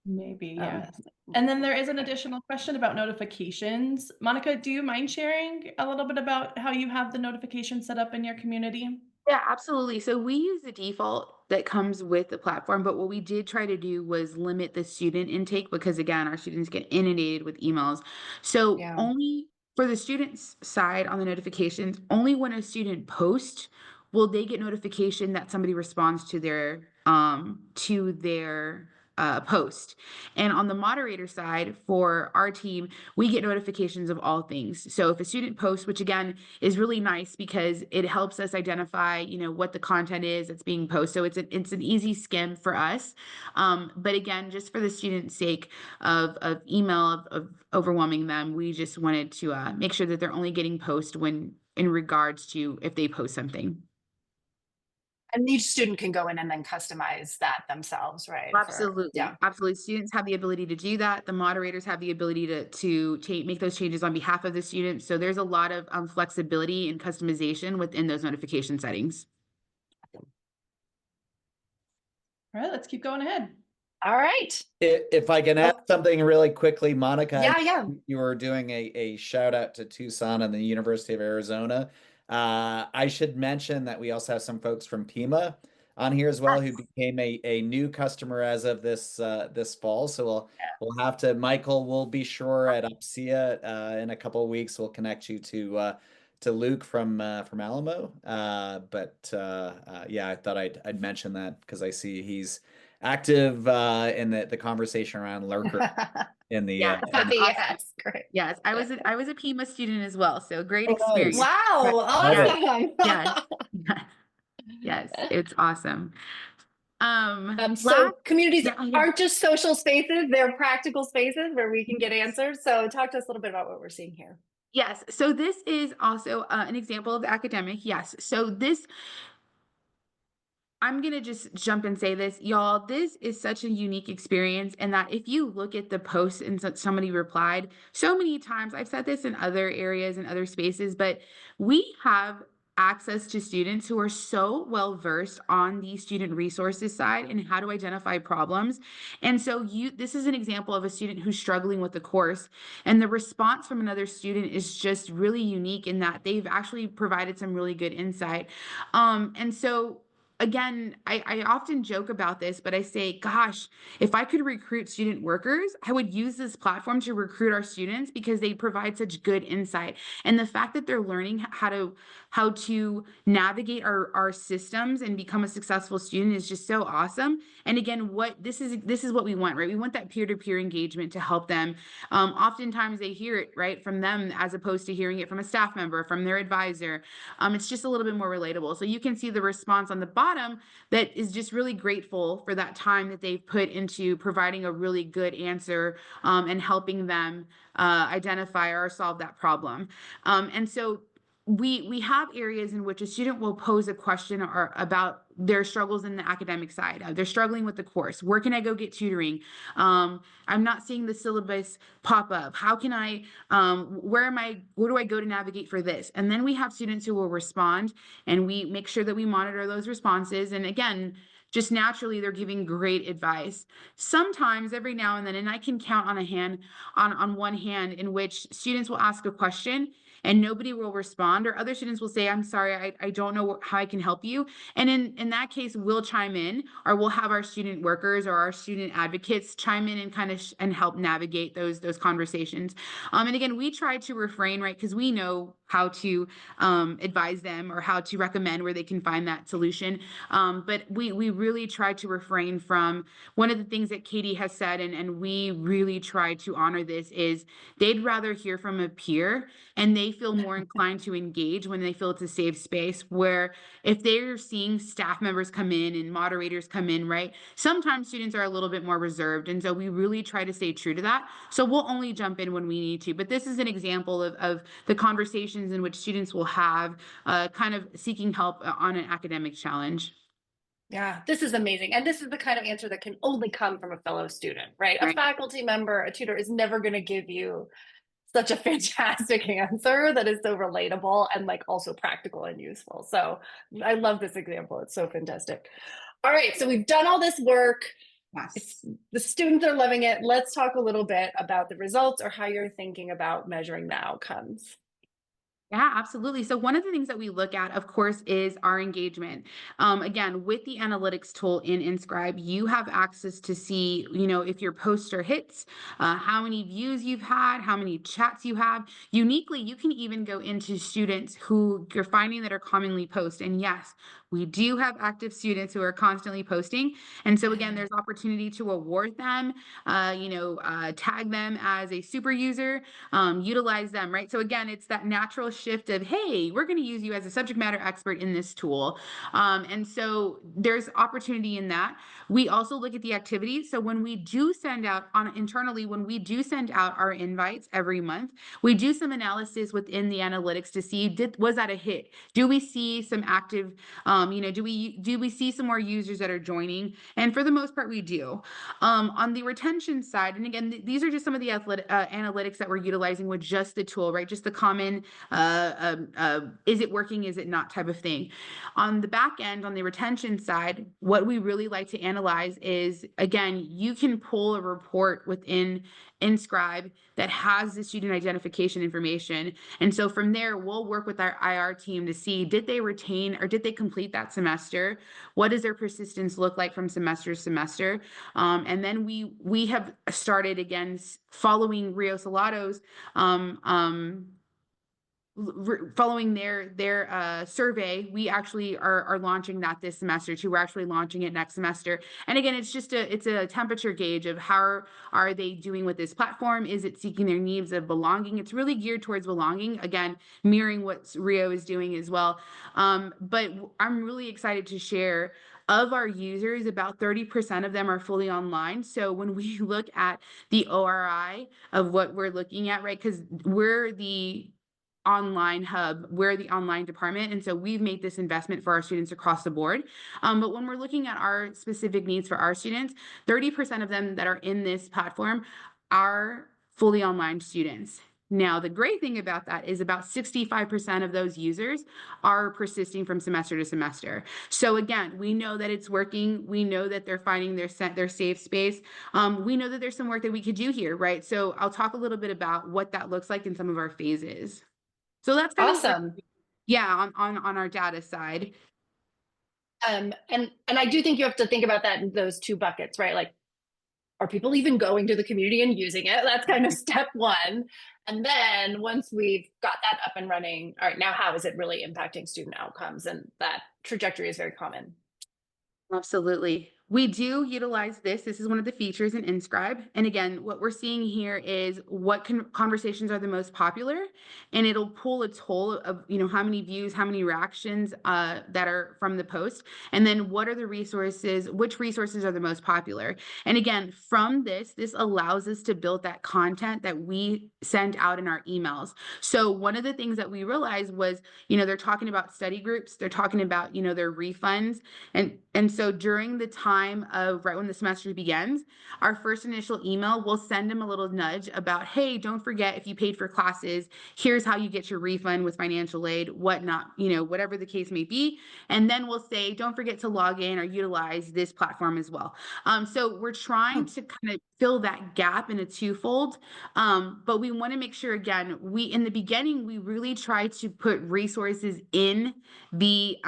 Maybe, yeah. And then there is an additional question about notifications. Monica, do you mind sharing a little bit about how you have the notification set up in your community? Yeah, absolutely. So we use the default that comes with the platform, but what we did try to do was limit the student intake because again, our students get inundated with emails. So Yeah. only for the students' side on the notifications, only when a student posts will they get notification that somebody responds to their post. And on the moderator side for our team, we get notifications of all things. So if a student posts, which again is really nice because it helps us identify, you know, what the content is that's being posted. So it's an easy skim for us. But again, just for the student's sake of email of overwhelming them, we just wanted to make sure that they're only getting posts when in regards to if they post something. And each student can go in and then customize that themselves, right? Absolutely. Yeah. Absolutely. Students have the ability to do that. The moderators have the ability to make those changes on behalf of the students. So there's a lot of flexibility and customization within those notification settings. All right, let's keep going ahead. All right. If I can add something really quickly, Monica, Yeah. you were doing a shout out to Tucson and the University of Arizona. I should mention that we also have some folks from Pima on here as well who became a new customer as of this fall. So we'll have to, Michael, we'll be sure at UPSIA in a couple of weeks we'll connect you to Luke from Alamo. Yeah, I thought I'd mention that because I see he's active in the conversation around lurker in the Yes, great. Yes, I was a Pima student as well, so great experience. Wow, awesome. Yes, it's awesome. So communities aren't just social spaces, they're practical spaces where we can get answers. So talk to us a little bit about what we're seeing here. Yes, so this is also an example of academic. Yes, so this I'm going to just jump and say this, y'all. This is such a unique experience. And that if you look at the post and somebody replied so many times, I've said this in other areas and other spaces, but we have access to students who are so well versed on the student resources side and how to identify problems. And so this is an example of a student who's struggling with the course, and the response from another student is just really unique in that they've actually provided some really good insight. And so again, I often joke about this, but I say, gosh, if I could recruit student workers, I would use this platform to recruit our students because they provide such good insight. And the fact that they're learning how to navigate our systems and become a successful student is just so awesome. And again, this is what we want, right? We want that peer-to-peer engagement to help them. Oftentimes they hear it right from them as opposed to hearing it from a staff member, from their advisor. It's just a little bit more relatable. So you can see the response on the bottom that is just really grateful for that time that they've put into providing a really good answer and helping them identify or solve that problem. And so we have areas in which a student will pose a question or about their struggles in the academic side. They're struggling with the course. Where can I go get tutoring? I'm not seeing the syllabus pop up. How can I, where do I go to navigate for this? And then we have students who will respond, and we make sure that we monitor those responses. And again, just naturally, they're giving great advice. Sometimes every now and then, and I can count on one hand in which students will ask a question and nobody will respond, or other students will say, I'm sorry, I don't know how I can help you. And in that case, we'll chime in, or we'll have our student workers or our student advocates chime in and kind of and help navigate those conversations. And again, we try to refrain, right? Because we know how to advise them or how to recommend where they can find that solution. But we really try to refrain from one of the things that Katie has said, and we really try to honor this, is they'd rather hear from a peer and they feel more inclined to engage when they feel it's a safe space, where if they're seeing staff members come in and moderators come in, right? Sometimes students are a little bit more reserved. And so we really try to stay true to that. So we'll only jump in when we need to. But this is an example of the conversations in which students will have kind of seeking help on an academic challenge. Yeah, this is amazing. And this is the kind of answer that can only come from a fellow student, right? A faculty member, a tutor is never going to give you such a fantastic answer that is so relatable and like also practical and useful. So I love this example. It's so fantastic. All right, so we've done all this work. Yes. The students are loving it. Let's talk a little bit about the results or how you're thinking about measuring the outcomes. Yeah, absolutely. So one of the things that we look at, of course, is our engagement. Again, with the analytics tool in Inscribe, you have access to see, if your poster hits, how many views you've had, how many chats you have. Uniquely, you can even go into students who you're finding that are commonly post. And yes, we do have active students who are constantly posting. And so again, there's opportunity to award them, tag them as a super user, utilize them, right? So again, it's that natural shift of, hey, we're going to use you as a subject matter expert in this tool. And so there's opportunity in that. We also look at the activities. So when we do send out internally, when we do send out our invites every month, we do some analysis within the analytics to see, was that a hit? Do we see some active, do we see some more users that are joining? And for the most part, we do. On the retention side, and again, these are just some of the analytics that we're utilizing with just the tool, right? Just the common, is it working, is it not type of thing. On the back end, on the retention side, what we really like to analyze is, again, you can pull a report within Inscribe that has the student identification information. And so from there, we'll work with our IR team to see, did they retain or did they complete that semester? What does their persistence look like from semester to semester? And then we have started, again, following Rio Salato's following their survey. We actually are launching that this semester too. We're actually launching it next semester. And again, it's a temperature gauge of how are they doing with this platform? Is it seeking their needs of belonging? It's really geared towards belonging, again, mirroring what Rio is doing as well. But I'm really excited to share, of our users, about 30% of them are fully online. So when we look at the ORI of what we're looking at, right, because we're the online hub, we're the online department, and so we've made this investment for our students across the board. But when we're looking at our specific needs for our students, 30% of them that are in this platform are fully online students. Now, the great thing about that is about 65% of those users are persisting from semester to semester. So again, we know that it's working. We know that they're finding their safe space. We know that there's some work that we could do here, right? So I'll talk a little bit about what that looks like in some of our phases. So that's kind awesome. On our data side. And I do think you have to think about that in those two buckets, right? Like, are people even going to the community and using it? That's kind of step one. And then once we've got that up and running, all right, now how is it really impacting student outcomes? And that trajectory is very common. Absolutely. We do utilize this. This is one of the features in Inscribe. And again, what we're seeing here is what conversations are the most popular, and it'll pull a toll of, how many views, how many reactions that are from the post, and then what are the resources, which resources are the most popular. And again, from this allows us to build that content that we send out in our emails. So one of the things that we realized was, they're talking about study groups, they're talking about, their refunds. And so during the time of right when the semester begins, our first initial email will send them a little nudge about, hey, don't forget, if you paid for classes, here's how you get your refund with financial aid, whatnot, whatever the case may be. And then we'll say, don't forget to log in or utilize this platform as well. So we're trying to kind of fill that gap in a twofold. But we want to make sure, again, in the beginning, we really try to put resources in the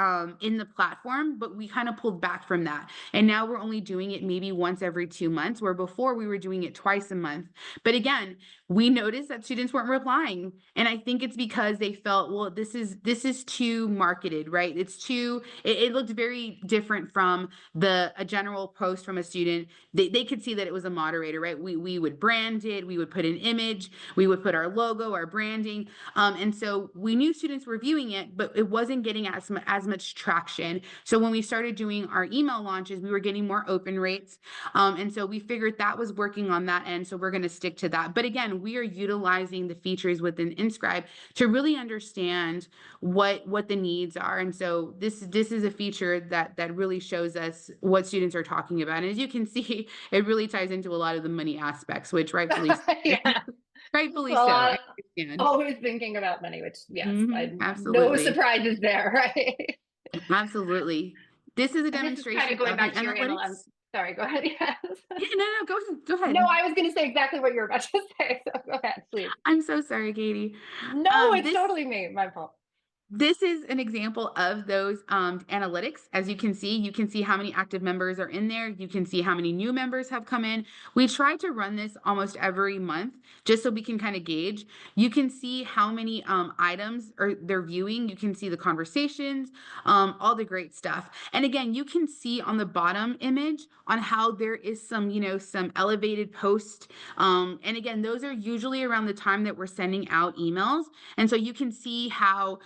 platform, but we kind of pulled back from that. And now we're only doing it maybe once every 2 months, where before we were doing it twice a month. But again, we noticed that students weren't replying. And I think it's because they felt, well, this is too marketed, right? It looked very different from a general post from a student. They could see that it was a moderator moderator, right? We would brand it, we would put an image, we would put our logo, our branding. And so we knew students were viewing it, but it wasn't getting as much traction. So when we started doing our email launches, we were getting more open rates. And so we figured that was working on that end. So we're going to stick to that. But again, we are utilizing the features within InScribe to really understand what the needs are. And so this is a feature that really shows us what students are talking about. And as you can see, it really ties into a lot of the money aspects, which rightfully Yeah. rightfully Well, so. I understand. always thinking about money, which yes, no Absolutely. surprises there, right? Absolutely. This is a And this is demonstration kind of going of back the to your analytics. sorry, go ahead. Yes. Yeah, no, go ahead. No, I was going to say exactly what you were about to say. So go ahead, please. I'm so sorry, Katie. No, it's totally me. My fault. This is an example of those analytics. As you can see how many active members are in there. You can see how many new members have come in. We try to run this almost every month just so we can kind of gauge. You can see how many items they're viewing. You can see the conversations, all the great stuff. And again, you can see on the bottom image on how there is some, some elevated posts. And again, those are usually around the time that we're sending out emails. And so you can see how,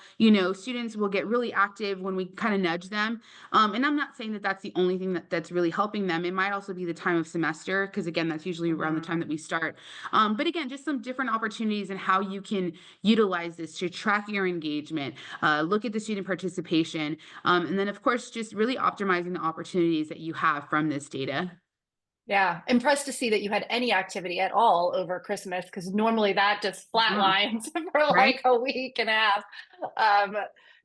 students will get really active when we kind of nudge them. And I'm not saying that that's the only thing that's really helping them. It might also be the time of semester, because again, that's usually around the time that we start. But again, just some different opportunities and how you can utilize this to track your engagement, look at the student participation, and then of course, just really optimizing the opportunities that you have from this data. Yeah, impressed to see that you had any activity at all over Christmas, because normally that just flatlines for like a week and a half.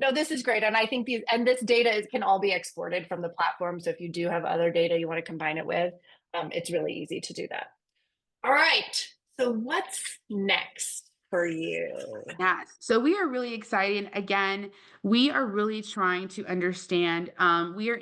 No, this is great. And I think this data can all be exported from the platform. So if you do have other data you want to combine it with, it's really easy to do that. All right. So what's next for you? Yes. So we are really excited. Again, we are really trying to understand. We are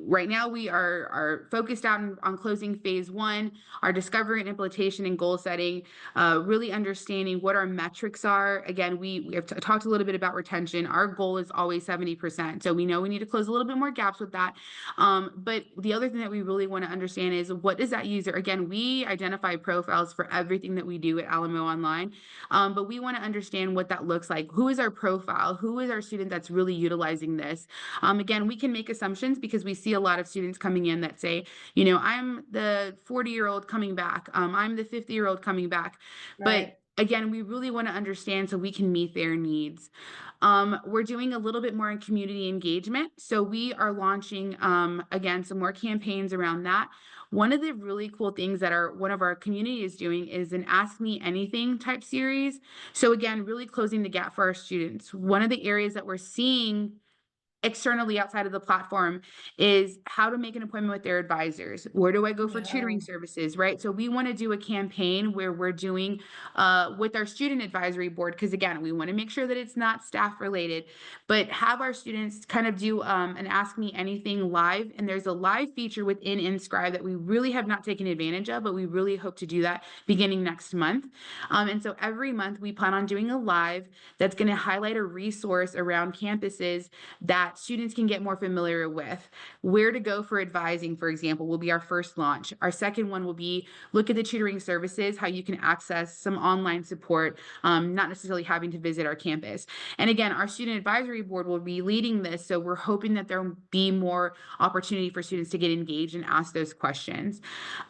right now we are focused out on closing phase 1, our discovery and implementation and goal setting, really understanding what our metrics are. Again, we have talked a little bit about retention. Our goal is always 70%. So we know we need to close a little bit more gaps with that. But the other thing that we really want to understand is, what is that user? Again, we identify profiles for everything that we do at Alamo Online. But we want to understand what that looks like. Who is our profile? Who is our student that's really utilizing this? Again, we can make assumptions because we see a lot of students coming in that say, I'm the 40-year-old coming back. I'm the 50-year-old coming back. Right. But again, we really want to understand so we can meet their needs. We're doing a little bit more in community engagement. So we are launching, again, some more campaigns around that. One of the really cool things that one of our community is doing is an Ask Me Anything type series. So again, really closing the gap for our students. One of the areas that we're seeing externally outside of the platform is how to make an appointment with their advisors. Where do I go for tutoring services, right? So we want to do a campaign where we're doing with our student advisory board, because again, we want to make sure that it's not staff related, but have our students kind of do an Ask Me Anything live. And there's a live feature within InScribe that we really have not taken advantage of, but we really hope to do that beginning next month. And so every month we plan on doing a live that's going to highlight a resource around campuses that students can get more familiar with. Where to go for advising, for example, will be our first launch. Our second one will be look at the tutoring services, how you can access some online support, not necessarily having to visit our campus. And again, our student advisory board will be leading this. So we're hoping that there will be more opportunity for students to get engaged and ask those questions.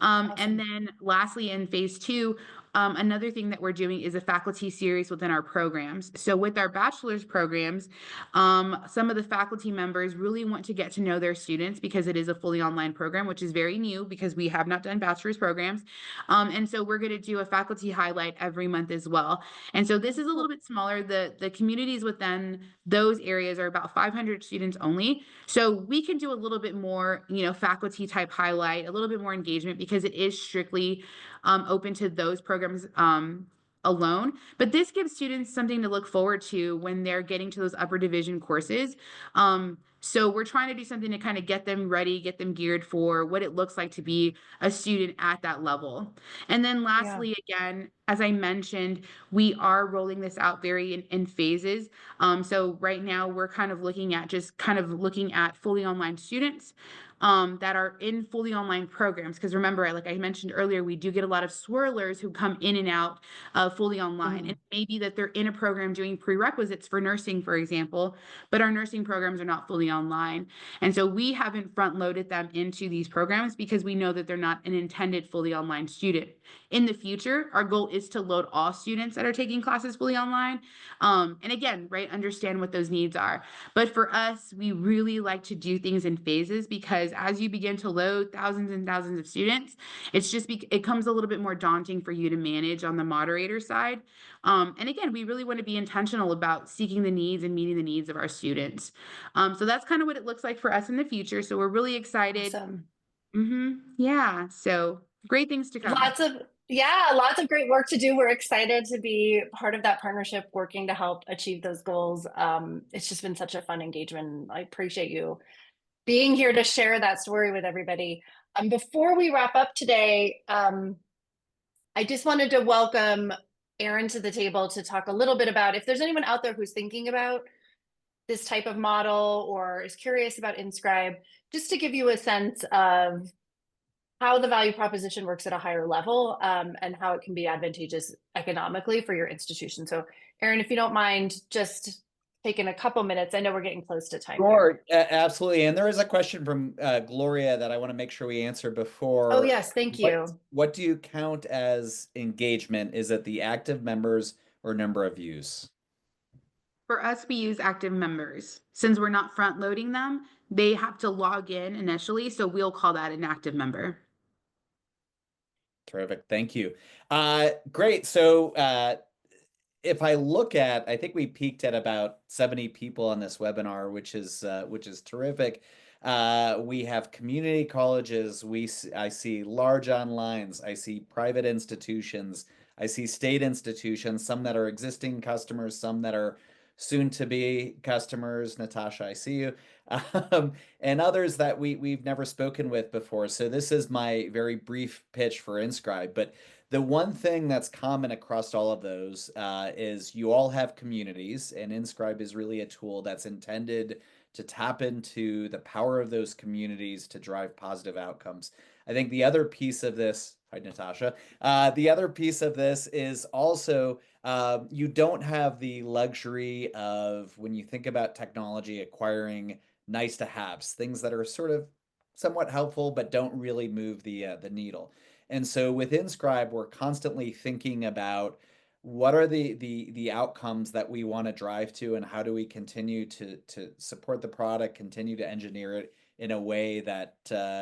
Awesome. And then lastly, in phase 2, another thing that we're doing is a faculty series within our programs. So with our bachelor's programs, some of the faculty members really want to get to know their students because it is a fully online program, which is very new because we have not done bachelor's programs. And so we're going to do a faculty highlight every month as well. And so this is a little bit smaller. The communities within those areas are about 500 students only. So we can do a little bit more, faculty type highlight, a little bit more engagement because it is strictly open to those programs alone. But this gives students something to look forward to when they're getting to those upper division courses. So we're trying to do something to kind of get them ready, get them geared for what it looks like to be a student at that level. And then lastly, again, as I mentioned, we are rolling this out very in phases. So right now we're kind of looking at fully online students that are in fully online programs. Because remember, like I mentioned earlier, we do get a lot of swirlers who come in and out of fully online. And maybe that they're in a program doing prerequisites for nursing, for example, but our nursing programs are not fully online. And so we haven't front loaded them into these programs because we know that they're not an intended fully online student. In the future, our goal is to load all students that are taking classes fully online. And again, right, understand what those needs are. But for us, we really like to do things in phases because as you begin to load thousands and thousands of students, it comes a little bit more daunting for you to manage on the moderator side. And again, we really want to be intentional about seeking the needs and meeting the needs of our students. So that's kind of what it looks like for us in the future. So we're really excited. Awesome. Yeah. So great things to come. Lots of great work to do. We're excited to be part of that partnership, working to help achieve those goals. It's just been such a fun engagement. I appreciate you being here to share that story with everybody. Before we wrap up today, I just wanted to welcome Erin to the table to talk a little bit about if there's anyone out there who's thinking about this type of model or is curious about Inscribe, just to give you a sense of how the value proposition works at a higher level and how it can be advantageous economically for your institution. So Erin, if you don't mind just taking a couple minutes, I know we're getting close to time. Sure, absolutely. And there is a question from Gloria that I want to make sure we answer before. Oh yes, thank you. What do you count as engagement? Is it the active members or number of views? For us, we use active members. Since we're not front loading them, they have to log in initially. So we'll call that an active member. Terrific. Thank you. Great. So if I look at, I think we peaked at about 70 people on this webinar, which is terrific. We have community colleges. I see large onlines. I see private institutions. I see state institutions, some that are existing customers, some that are soon to be customers. Natasha, I see you. And others that we've never spoken with before. So this is my very brief pitch for Inscribe. But the one thing that's common across all of those is you all have communities, and Inscribe is really a tool that's intended to tap into the power of those communities to drive positive outcomes. I think the other piece of this, hi Natasha, the other piece of this is also you don't have the luxury of, when you think about technology, acquiring nice to haves, things that are sort of somewhat helpful but don't really move the needle. And so with Inscribe, we're constantly thinking about what are the outcomes that we want to drive to, and how do we continue to support the product, continue to engineer it in a way that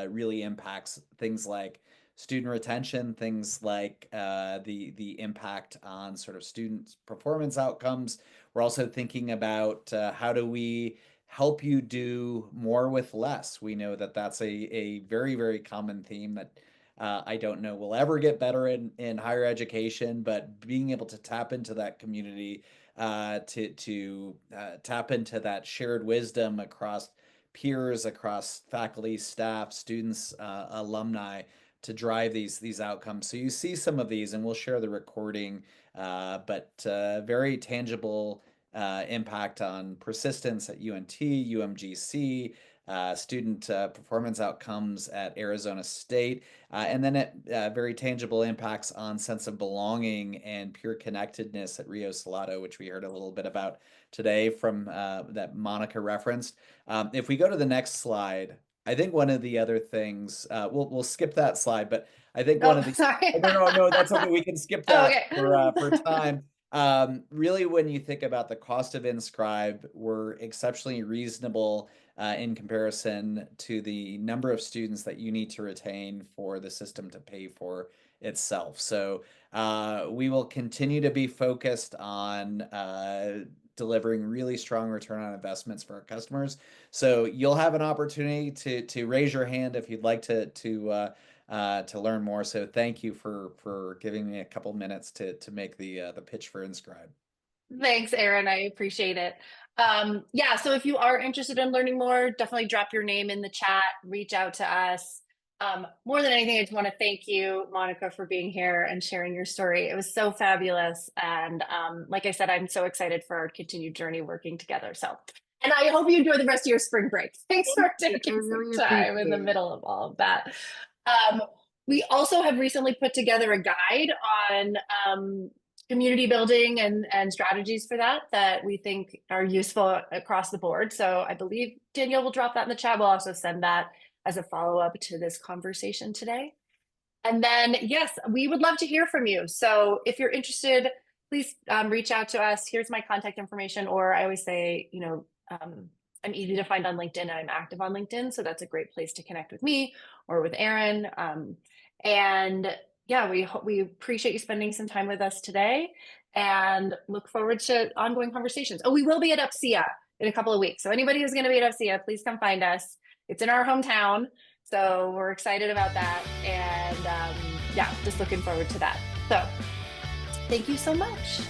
really impacts things like student retention, things like the impact on sort of student performance outcomes. We're also thinking about how do we help you do more with less. We know that that's a very, very common theme that I don't know will ever get better in higher education, but being able to tap into that community, to tap into that shared wisdom across peers, across faculty, staff, students, alumni, to drive these outcomes. So you see some of these, and we'll share the recording, but very tangible impact on persistence at UNT, UMGC, student performance outcomes at Arizona State, and then very tangible impacts on sense of belonging and peer connectedness at Rio Salado, which we heard a little bit about today from that Monica referenced. If we go to the next slide, I think one of the other things, we'll skip that slide, but I think one of the, sorry. no, that's okay. We can skip that for time. Really, when you think about the cost of Inscribe, we're exceptionally reasonable in comparison to the number of students that you need to retain for the system to pay for itself. So we will continue to be focused on delivering really strong return on investments for our customers. So you'll have an opportunity to raise your hand if you'd like to learn more. So thank you for giving me a couple minutes to make the pitch for Inscribe. Thanks, Erin. I appreciate it. Yeah, so if you are interested in learning more, definitely drop your name in the chat, reach out to us. More than anything, I just want to thank you, Monica, for being here and sharing your story. It was so fabulous. And like I said, I'm so excited for our continued journey working together. So, and I hope you enjoy the rest of your spring break. Thanks for taking some time in the middle of all of that. We also have recently put together a guide on community building and strategies for that we think are useful across the board. So I believe Danielle will drop that in the chat. We'll also send that as a follow-up to this conversation today. And then, yes, we would love to hear from you. So if you're interested, please reach out to us. Here's my contact information, or I always say, you know, I'm easy to find on LinkedIn and I'm active on LinkedIn. So that's a great place to connect with me or with Aaron. And yeah, we appreciate you spending some time with us today and look forward to ongoing conversations. Oh, we will be at UPSIA in a couple of weeks. So anybody who's going to be at UPSIA, please come find us. It's in our hometown. So we're excited about that. And yeah, just looking forward to that. So thank you so much.